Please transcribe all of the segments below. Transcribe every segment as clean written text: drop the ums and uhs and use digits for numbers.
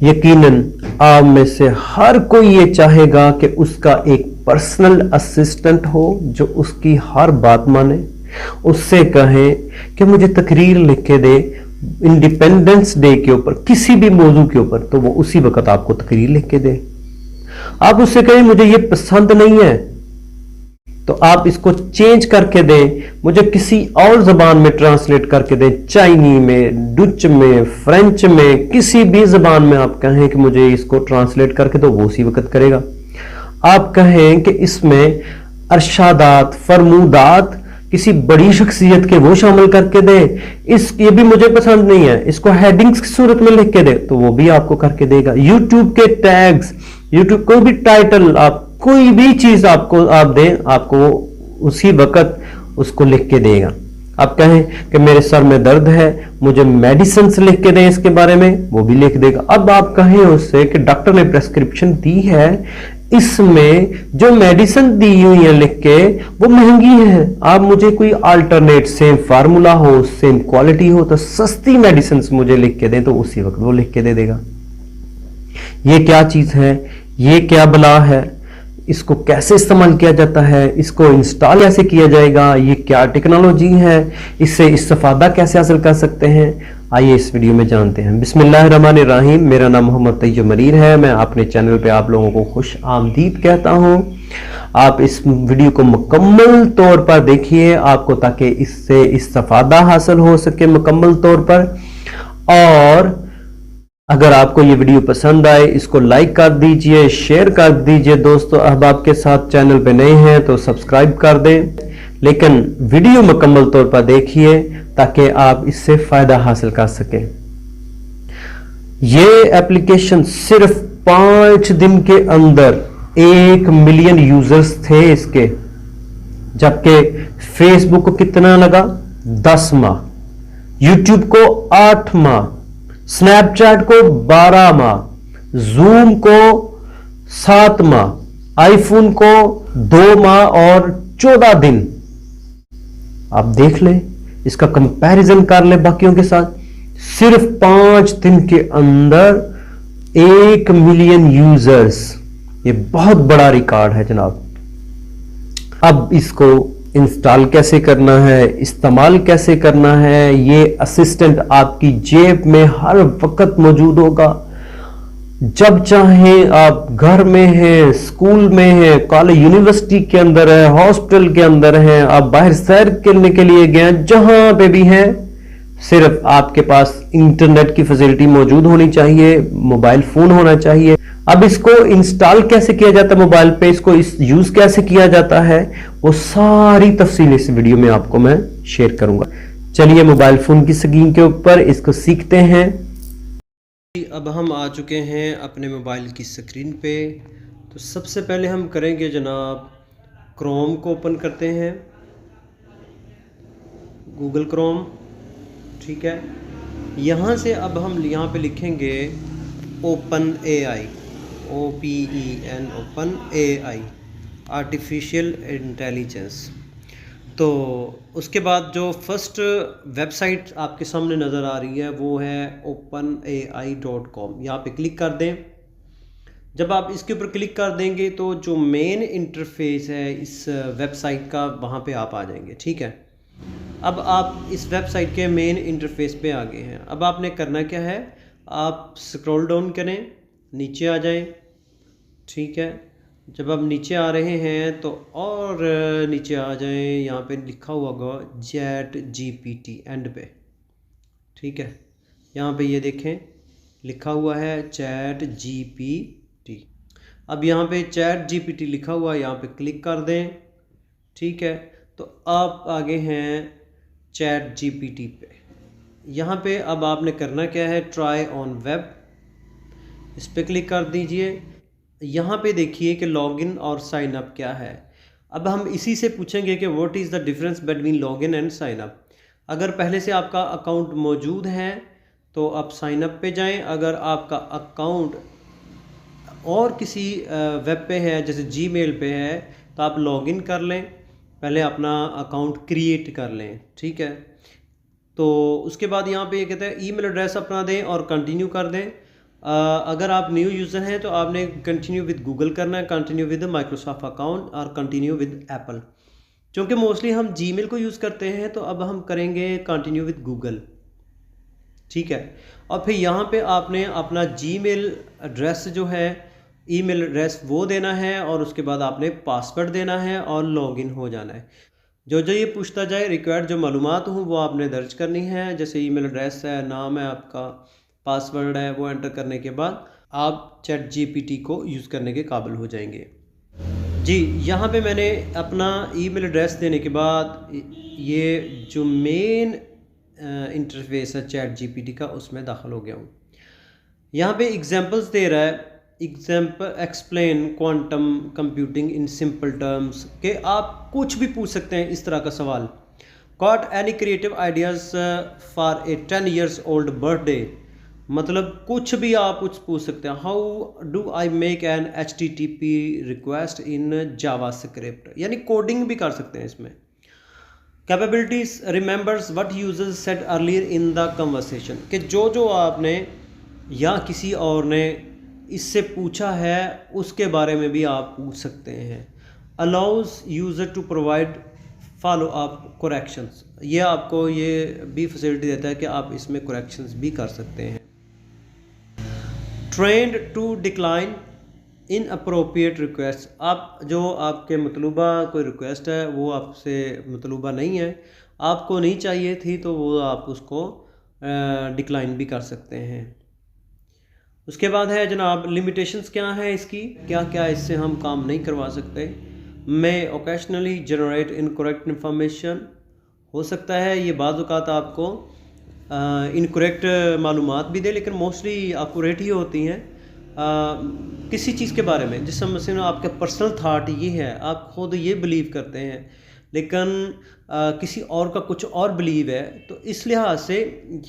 यकीनन आप में से हर कोई ये चाहेगा कि उसका एक पर्सनल असिस्टेंट हो जो उसकी हर बात माने, उससे कहें कि मुझे तकरीर लिख के दे इंडिपेंडेंस डे के ऊपर, किसी भी मौजू के ऊपर, तो वो उसी वक्त आपको तकरीर लिख के दे। आप उससे कहें मुझे ये पसंद नहीं है तो आप इसको चेंज करके दें, मुझे किसी और जबान में ट्रांसलेट करके दें, चाइनी में, डच में, फ्रेंच में, किसी भी जबान में आप कहें कि मुझे इसको ट्रांसलेट करके दो, वो उसी वक्त करेगा। आप कहें कि इसमें अरशादात, फरमूदात किसी बड़ी शख्सियत के वो शामिल करके दे, ये भी मुझे पसंद नहीं है, इसको हेडिंग्स की सूरत में लिख के दे, तो वो भी आपको करके देगा। यूट्यूब के टैग्स, यूट्यूब कोई भी टाइटल, आप कोई भी चीज आप दें, आपको उसी वक्त उसको लिख के देगा। आप कहें कि मेरे सर में दर्द है, मुझे मेडिसिन लिख के दें इसके बारे में, वो भी लिख देगा। अब आप कहें उससे कि डॉक्टर ने प्रेस्क्रिप्शन दी है, इसमें जो मेडिसिन दी हुई है लिख के वो महंगी है, आप मुझे कोई अल्टरनेट सेम फार्मूला हो, सेम क्वालिटी हो, तो सस्ती मेडिसिन मुझे लिख के दें, तो उसी वक्त वो लिख के दे देगा। ये क्या चीज है, ये क्या बला है, इसको कैसे इस्तेमाल किया जाता है, इसको इंस्टॉल कैसे किया जाएगा, ये क्या टेक्नोलॉजी है, इससे इस्तेफादा कैसे हासिल कर सकते हैं, आइए इस वीडियो में जानते हैं। बिस्मिल्लाहिर्रहमानिर्रहीम। मेरा नाम मोहम्मद तैयब मरीर है। मैं अपने चैनल पे आप लोगों को खुश आमदीद कहता हूं। आप इस वीडियो को मुकम्मल तौर पर देखिए, आपको ताकि इससे इस्तेफादा हासिल हो सके मुकम्मल तौर पर। और अगर आपको ये वीडियो पसंद आए, इसको लाइक कर दीजिए, शेयर कर दीजिए दोस्तों अहबाब के साथ। चैनल पे नए हैं तो सब्सक्राइब कर दें, लेकिन वीडियो मुकम्मल तौर पर देखिए ताकि आप इससे फायदा हासिल कर सकें। ये एप्लीकेशन सिर्फ 5 दिन के अंदर 1 मिलियन यूजर्स थे इसके, जबकि फेसबुक को कितना लगा, 10 माह, यूट्यूब को 8 माह, स्नैपचैट को 12 माह, जूम को 7 माह, आईफोन को 2 माह और 14 दिन। आप देख लें, इसका कंपैरिजन कर लें बाकियों के साथ। सिर्फ 5 दिन के अंदर 1 मिलियन यूजर्स, ये बहुत बड़ा रिकॉर्ड है जनाब। अब इसको इंस्टॉल कैसे करना है, इस्तेमाल कैसे करना है, ये असिस्टेंट आपकी जेब में हर वक्त मौजूद होगा। जब चाहें आप घर में हैं, स्कूल में हैं, कॉलेज यूनिवर्सिटी के अंदर है, हॉस्पिटल के अंदर हैं, आप बाहर सैर करने के लिए गए, जहां पे भी हैं, सिर्फ आपके पास इंटरनेट की फैसिलिटी मौजूद होनी चाहिए, मोबाइल फोन होना चाहिए। अब इसको इंस्टॉल कैसे किया जाता है मोबाइल पे, इसको यूज कैसे किया जाता है, वो सारी तफसील इस वीडियो में आपको मैं शेयर करूंगा। चलिए मोबाइल फोन की स्क्रीन के ऊपर इसको सीखते हैं। अब हम आ चुके हैं अपने मोबाइल की स्क्रीन पे। तो सबसे पहले हम करेंगे जनाब, क्रोम को ओपन करते हैं, गूगल क्रोम, ठीक है। यहाँ से अब हम यहाँ पे लिखेंगे open AI, OPEN, open AI, artificial intelligence. तो उसके बाद जो फर्स्ट वेबसाइट आपके सामने नज़र आ रही है वो है openai.com। यहाँ पे क्लिक कर दें। जब आप इसके ऊपर क्लिक कर देंगे तो जो मेन इंटरफेस है इस वेबसाइट का, वहाँ पे आप आ जाएंगे, ठीक है। अब आप इस वेबसाइट के मेन इंटरफेस पे आ गए हैं। अब आपने करना क्या है, आप स्क्रॉल डाउन करें, नीचे आ जाएं, ठीक है। जब आप नीचे आ रहे हैं तो और नीचे आ जाएं, यहाँ पे लिखा हुआ होगा ChatGPT एंड पे, ठीक है। यहाँ पे ये देखें लिखा हुआ है ChatGPT। अब यहाँ पे ChatGPT लिखा हुआ है, यहाँ पे क्लिक कर दें, ठीक है। तो आप आगे हैं ChatGPT पे। यहाँ पे अब आपने करना क्या है, ट्राई ऑन वेब, इस पर क्लिक कर दीजिए। यहाँ पे देखिए कि लॉगिन और साइन अप क्या है। अब हम इसी से पूछेंगे कि what is the difference between login and sign up. अगर पहले से आपका अकाउंट मौजूद है तो आप साइन अप पे जाएं। अगर आपका अकाउंट और किसी वेब पे है, जैसे जीमेल पे है, तो आप लॉगिन कर लें, पहले अपना अकाउंट क्रिएट कर लें, ठीक है। तो उसके बाद यहाँ पे ये कहता है ईमेल एड्रेस अपना दें और कंटिन्यू कर दें। अगर आप न्यू यूज़र हैं तो आपने कंटिन्यू विद गूगल करना है, कंटिन्यू विद माइक्रोसॉफ्ट अकाउंट और कंटिन्यू विद एप्पल। क्योंकि मोस्टली हम जीमेल को यूज़ करते हैं तो अब हम करेंगे कंटिन्यू विद गूगल। ठीक है, और फिर यहाँ पे आपने अपना जीमेल एड्रेस जो है, ईमेल एड्रेस वो देना है और उसके बाद आपने पासवर्ड देना है और लॉगिन हो जाना है। जो जो ये पूछता जाए रिक्वायर्ड जो मालूमात हूँ वो आपने दर्ज करनी है, जैसे ईमेल एड्रेस है, नाम है आपका, पासवर्ड है, वो एंटर करने के बाद आप चैट जीपीटी को यूज़ करने के काबिल हो जाएंगे। जी, यहाँ पे मैंने अपना ईमेल एड्रेस देने के बाद ये जो मेन इंटरफेस है चैट जीपीटी का उसमें दाखिल हो गया हूँ। यहाँ पे एग्जांपल्स दे रहा है, example explain quantum computing in simple terms, कि आप कुछ भी पूछ सकते हैं इस तरह का सवाल। Got any creative ideas for a 10 years old birthday, मतलब कुछ भी आप कुछ पूछ सकते हैं। How do I make an HTTP request in Java script, यानी कोडिंग भी कर सकते हैं इसमें। Capabilities remembers what users said earlier in the conversation, कि जो जो आपने या किसी और ने इससे पूछा है उसके बारे में भी आप पूछ सकते हैं। Allows user to provide follow up corrections, ये आपको ये भी फैसिलिटी देता है कि आप इसमें करेक्शंस भी कर सकते हैं। Trained to decline inappropriate request, आप जो आपके मतलूबा कोई रिक्वेस्ट है वो आपसे मतलूबा नहीं है, आपको नहीं चाहिए थी, तो वो आप उसको डिक्लाइन भी कर सकते हैं। उसके बाद है जनाब लिमिटेशंस क्या हैं इसकी, क्या क्या इससे हम काम नहीं करवा सकते। मैं ओकेशनली जनरेट इनकरेक्ट इंफॉर्मेशन, हो सकता है ये बाज़ औक़ात आपको इनकरेक्ट मालूमात भी दे, लेकिन मोस्टली एक्यूरेट ही होती हैं किसी चीज़ के बारे में, जिस समझ से आपका पर्सनल थाट ये है, आप खुद ये बिलीव करते हैं, लेकिन किसी और का कुछ और बिलीव है, तो इस लिहाज से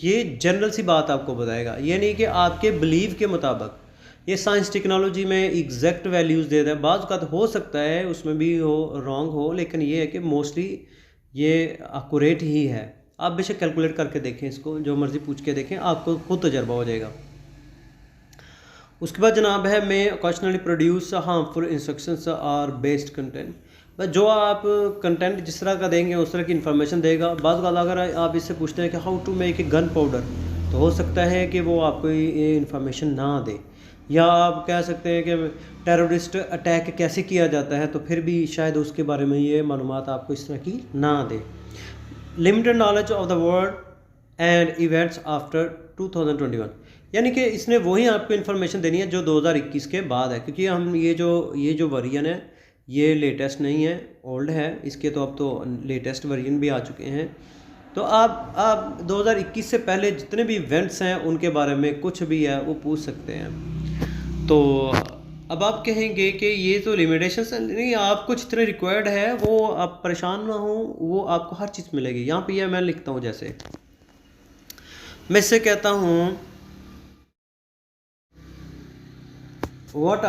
ये जनरल सी बात आपको बताएगा। ये नहीं कि आपके बिलीव के मुताबिक। ये साइंस टेक्नोलॉजी में एग्जैक्ट वैल्यूज़ देता है, बाज़ का हो सकता है उसमें भी हो रॉन्ग हो, लेकिन ये है कि मोस्टली ये एक्यूरेट ही है। आप बेशक कैलकुलेट करके देखें, इसको जो मर्ज़ी पूछ के देखें, आपको खुद तजर्बा हो जाएगा। उसके बाद जनाब है मैं occasionally produce harmful instructions or biased content, बस जो आप कंटेंट जिस तरह का देंगे उस तरह की इन्फॉर्मेशन देगा। बाज़ अगर आप इससे पूछते हैं कि how to make a gunpowder, तो हो सकता है कि वो आपको ये इन्फॉर्मेशन ना दे, या आप कह सकते हैं कि टेररिस्ट अटैक कैसे किया जाता है, तो फिर भी शायद उसके बारे में ये मालूमात आपको इस तरह की ना दे। Limited knowledge of the world and events after 2021, यानी कि इसने वही आपको इन्फॉर्मेशन देनी है जो 2021 के बाद है, क्योंकि हम ये जो वर्जन है ये लेटेस्ट नहीं है, ओल्ड है, इसके तो अब तो लेटेस्ट वर्जन भी आ चुके हैं। तो आप 2021 से पहले जितने भी इवेंट्स हैं उनके बारे में कुछ भी है वो पूछ सकते हैं। तो अब आप कहेंगे कि ये तो लिमिटेशंस नहीं, आपको जितने रिक्वायर्ड है वो आप परेशान ना हो, वो आपको हर चीज़ मिलेगी। यहाँ पे मैं लिखता हूँ, जैसे मैं इससे कहता हूँ what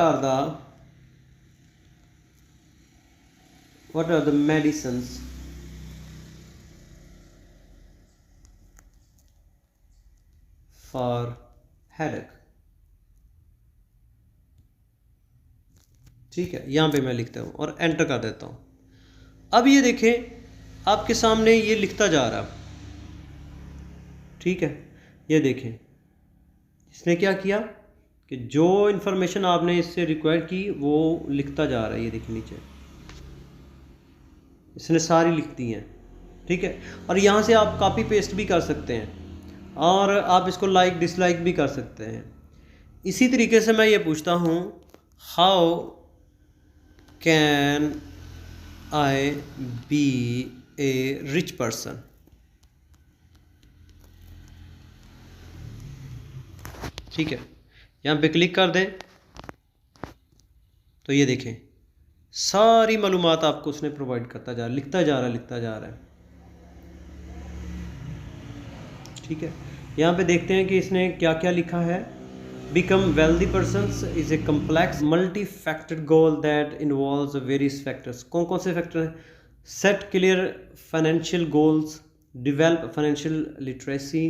are the medicines for headache। ठीक है, यहाँ पे मैं लिखता हूँ और एंटर कर देता हूँ। अब ये देखें आपके सामने ये लिखता जा रहा, ठीक है, ये देखें इसने क्या किया कि जो इन्फॉर्मेशन आपने इससे रिक्वायर की वो लिखता जा रहा है। ये देखिए नीचे इसने सारी लिख दी हैं, ठीक है। और यहाँ से आप कॉपी पेस्ट भी कर सकते हैं और आप इसको लाइक डिसलाइक भी कर सकते हैं। इसी तरीके से मैं ये पूछता हूँ, how can I be a rich person. ठीक है, यहाँ पे क्लिक कर दें तो ये देखें सारी मालूमात आपको उसने प्रोवाइड करता जा रहा है, लिखता जा रहा है। ठीक है, यहाँ पे देखते हैं कि इसने क्या क्या लिखा है। Become wealthy persons is a complex multi factored goal that involves various factors. कौन कौन से फैक्टर हैं? Set clear financial goals, develop financial literacy,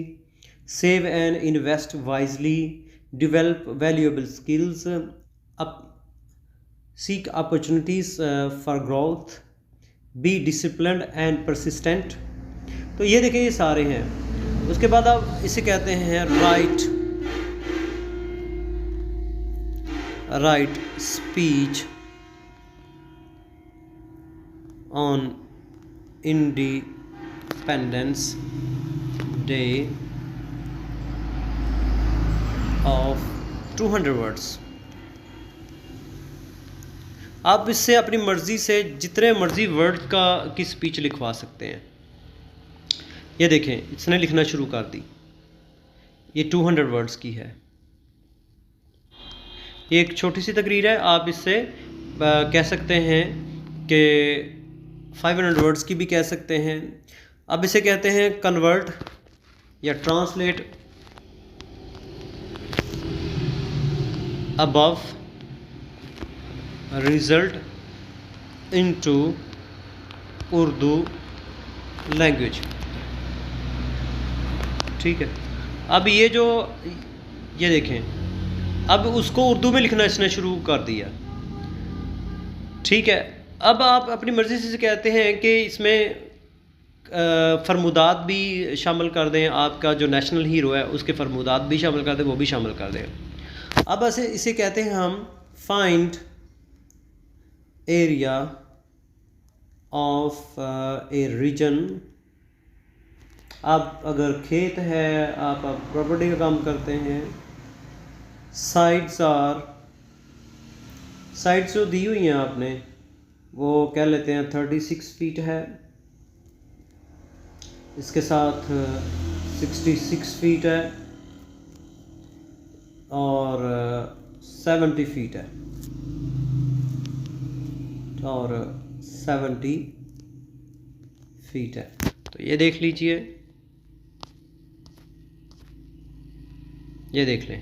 save and invest wisely, develop valuable skills, seek opportunities for growth, be disciplined and persistent। तो ये देखें ये सारे हैं। उसके बाद आप इसे कहते हैं right speech on independence day of 200 words. आप इससे अपनी मर्ज़ी से जितने मर्ज़ी वर्ड की स्पीच लिखवा सकते हैं। ये देखें इसने लिखना शुरू कर दी, ये 200 वर्ड्स की है। ये एक छोटी सी तकरीर है, आप इससे कह सकते हैं कि 500 वर्ड्स की भी कह सकते हैं। अब इसे कहते हैं कन्वर्ट या translate above result into Urdu language. ठीक है, अब ये देखें, अब उसको उर्दू में लिखना इसने शुरू कर दिया। ठीक है, अब आप अपनी मर्ज़ी से कहते हैं कि इसमें फरमुदात भी शामिल कर दें, आपका जो नेशनल हीरो है उसके फरमुदात भी शामिल कर दें, वो भी शामिल कर दें। अब इसे कहते हैं हम find area of a region. आप अगर खेत है, आप प्रॉपर्टी का काम करते हैं। साइड्स जो दी हुई हैं आपने वो कह लेते हैं 36 फीट है, इसके साथ 66 फीट है और 70 फीट है और 70 फीट है। तो ये देख लीजिए, ये देख लें,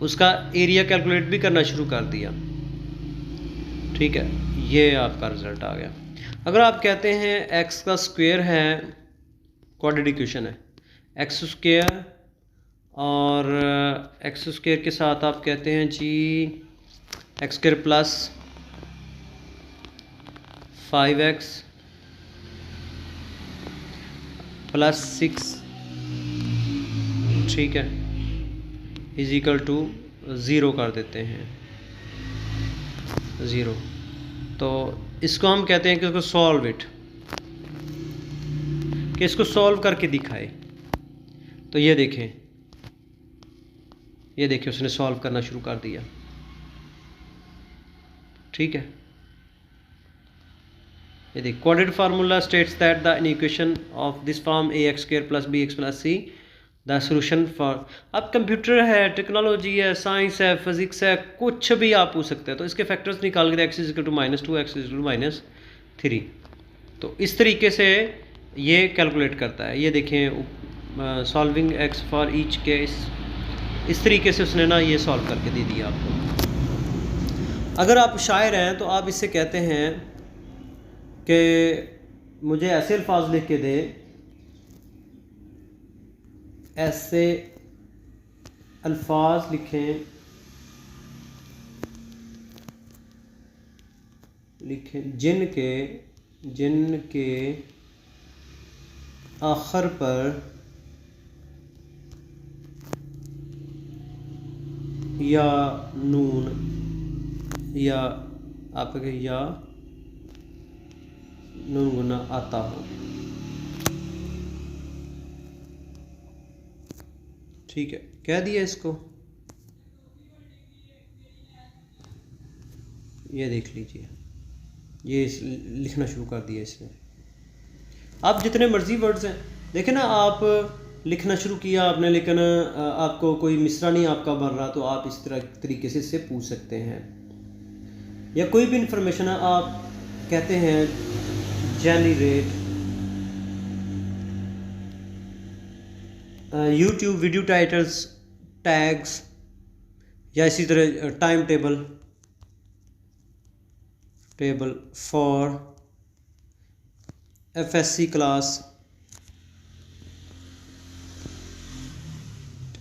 उसका एरिया कैलकुलेट भी करना शुरू कर दिया। ठीक है, ये आपका रिज़ल्ट आ गया। अगर आप कहते हैं एक्स का स्क्वायर है, क्वाड्रेटिक इक्वेशन है, एक्स स्क्वायर और एक्स स्क्वायर के साथ आप कहते हैं जी x square plus 5x plus 6, ठीक है, इज इक्वल टू 0 कर देते हैं 0। तो इसको हम कहते हैं कि इसको सॉल्व इट, कि इसको सॉल्व करके दिखाए। तो ये देखें उसने सॉल्व करना शुरू कर दिया। ठीक है, ये देख, quadratic formula states that the equation of this form ax square plus bx plus c the solution for. अब कंप्यूटर है, टेक्नोलॉजी है, साइंस है, फिजिक्स है, कुछ भी आप पूछ सकते हैं। तो इसके फैक्टर्स निकाल के x is equal to -2 x is equal to -3। तो इस तरीके से ये कैलकुलेट करता है। ये देखें, solving x for each case, इस तरीके से उसने ना ये सॉल्व करके दे दिया आपको। अगर आप शायर हैं तो आप इससे कहते हैं कि मुझे ऐसे अल्फाज लिख के दे, ऐसे अल्फाज लिखें जिनके आखिर पर या नून या आपके या नून गुना आता हो। ठीक है, कह दिया इसको। ये देख लीजिए, ये लिखना शुरू कर दिया इसने। आप जितने मर्जी वर्ड्स हैं देखें ना, आप लिखना शुरू किया आपने, लेकिन आपको कोई मिसरा नहीं आपका बन रहा, तो आप इस तरीके से इससे पूछ सकते हैं। या कोई भी इंफॉर्मेशन है, आप कहते हैं generate YouTube video titles tags, या इसी तरह time table for FSC class,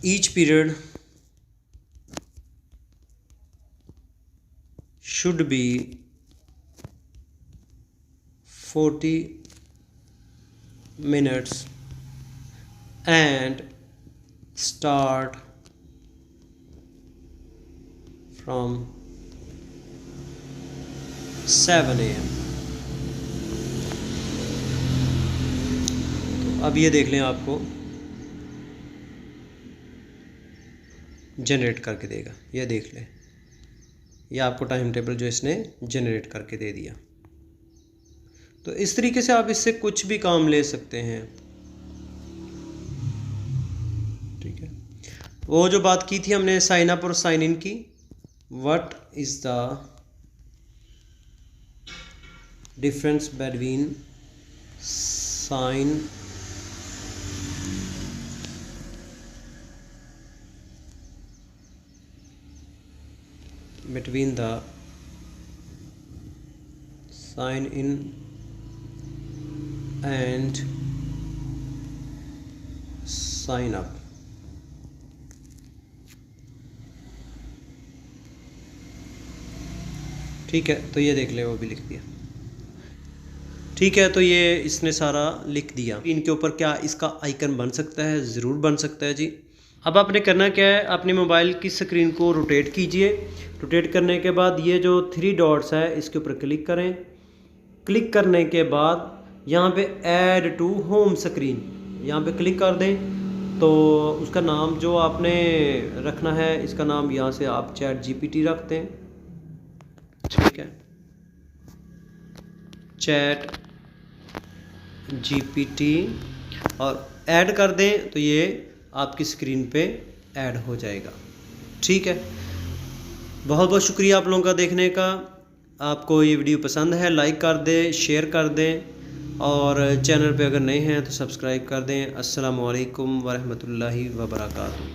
each period should be 40 minutes and start from 7 AM। तो अब ये देख लें, आपको जनरेट करके देगा। ये देख लें, ये आपको टाइम टेबल जो इसने जनरेट करके दे दिया। तो इस तरीके से आप इससे कुछ भी काम ले सकते हैं। ठीक है, वो जो बात की थी हमने साइन अप और साइन इन की, what is the difference between sign between the sign in and sign up। ठीक है, तो ये देख ले, वो भी लिख दिया। ठीक है, तो ये इसने सारा लिख दिया। इनके ऊपर क्या इसका आइकन बन सकता है? ज़रूर बन सकता है जी। अब आपने करना क्या है, अपने मोबाइल की स्क्रीन को रोटेट कीजिए। रोटेट करने के बाद ये जो 3 डॉट्स है इसके ऊपर क्लिक करें। क्लिक करने के बाद यहाँ पे ऐड टू होम स्क्रीन, यहाँ पे क्लिक कर दें। तो उसका नाम जो आपने रखना है, इसका नाम यहाँ से आप चैट जीपीटी रख दें। ठीक है, चैट जीपीटी और ऐड कर दें, तो ये आपकी स्क्रीन पे ऐड हो जाएगा। ठीक है, बहुत बहुत शुक्रिया आप लोगों का देखने का। आपको ये वीडियो पसंद है, लाइक कर दें, शेयर कर दें, और चैनल पे अगर नए हैं तो सब्सक्राइब कर दें। अस्सलामु अलैकुम वरहमतुल्लाहि वबरकातुहू।